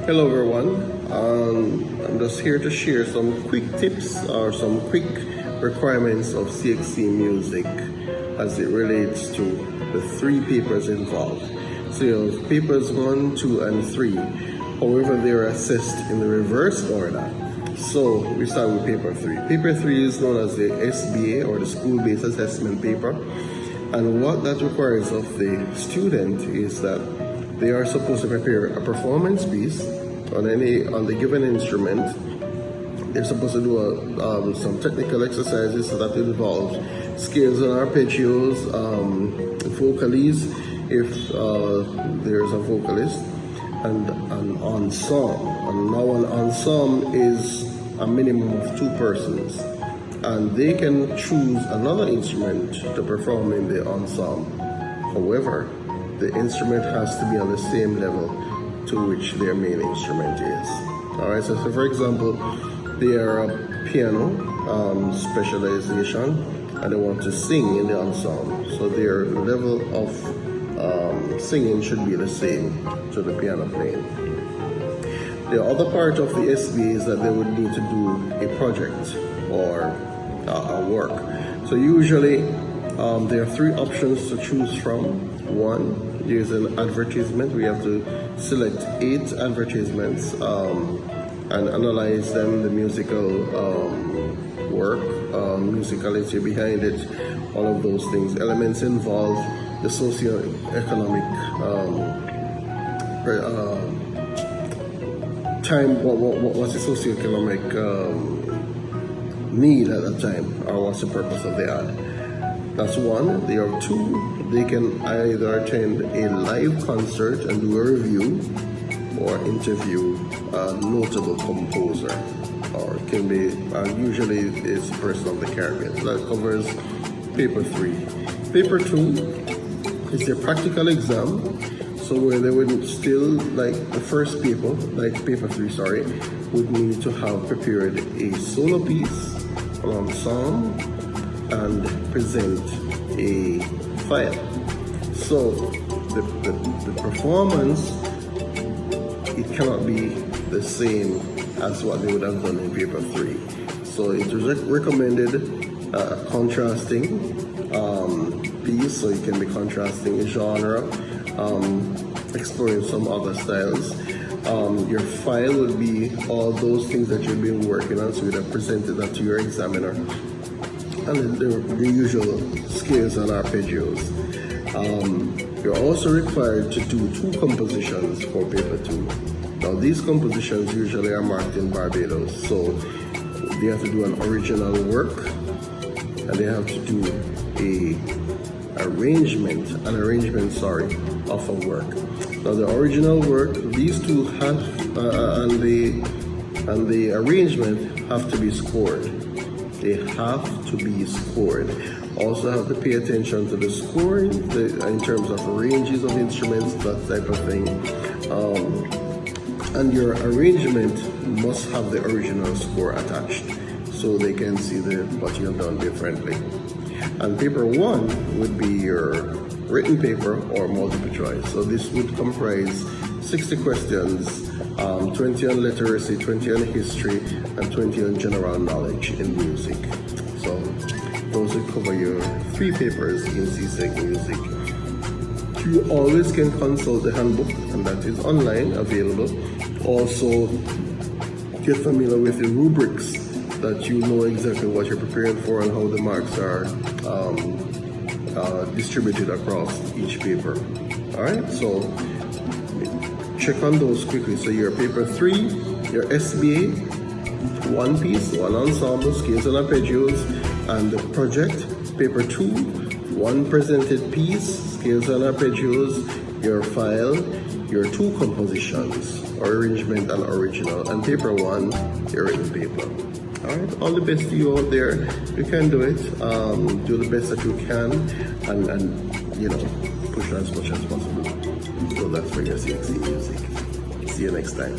Hello everyone, I'm just here to share some quick tips or some quick requirements of CXC Music as it relates to the three papers involved. So you have papers 1, 2, and 3. However, they are assessed in the reverse order. So we start with paper 3. Paper 3 is known as the SBA or the school-based assessment paper. And what that requires of the student is that they are supposed to prepare a performance piece on the given instrument. They're supposed to do some technical exercises that involve scales and arpeggios, vocalies if there's a vocalist, and an ensemble. And now an ensemble is a minimum of 2 persons, and they can choose another instrument to perform in the ensemble. However, the instrument has to be on the same level to which their main instrument is. Alright, so for example, they are a piano specialization and they want to sing in the ensemble. So their level of singing should be the same to the piano playing. The other part of the SBA is that they would need to do a project or a work. So usually there are 3 options to choose from. 1, there's an advertisement. We have to select 8 advertisements and analyze them, the musical work, musicality behind it, all of those things. Elements involve the socio-economic time, what's the socio-economic need at that time, or what's the purpose of the ad. That's 1. There are 2. They can either attend a live concert and do a review or interview a notable composer, or it can be, usually it's a person of the Caribbean. So that covers paper 3. Paper 2 is their practical exam. So where they would still, like the first paper, like paper 3, would need to have prepared a solo piece, an ensemble, and present a file. So the performance, it cannot be the same as what they would have done in paper 3. So it was recommended contrasting piece, so it can be contrasting genre, exploring some other styles. Your file would be all those things that you've been working on, so you'd have presented that to your examiner. And the usual scales and arpeggios. You're also required to do 2 compositions for paper 2. Now these compositions usually are marked in Barbados, so they have to do an original work and they have to do an arrangement of a work. Now the original work, these 2 have and the arrangement have to be scored. They have to be scored. Also have to pay attention to the scoring in terms of ranges of instruments, that type of thing. And your arrangement must have the original score attached so they can see what you have done differently. And paper 1 would be your written paper or multiple choice. So this would comprise 60 questions, 20 on literacy, 20 on history, and 20 on general knowledge in music. So those would cover your 3 papers in CSEC Music. You always can consult the handbook, and that is online available. Also, get familiar with the rubrics that you know exactly what you're preparing for and how the marks are distributed across each paper. Alright, so check on those quickly. So your paper 3, your SBA, 1 piece, 1 ensemble, scales and arpeggios, and the project. Paper 2, 1 presented piece, scales and arpeggios, your file, your 2 compositions, arrangement and original, and paper 1, your written paper. Alright, all the best to you out there. You can do it. Do the best that you can, and you know, push as much as possible. So that's for your CXC Music. See you next time.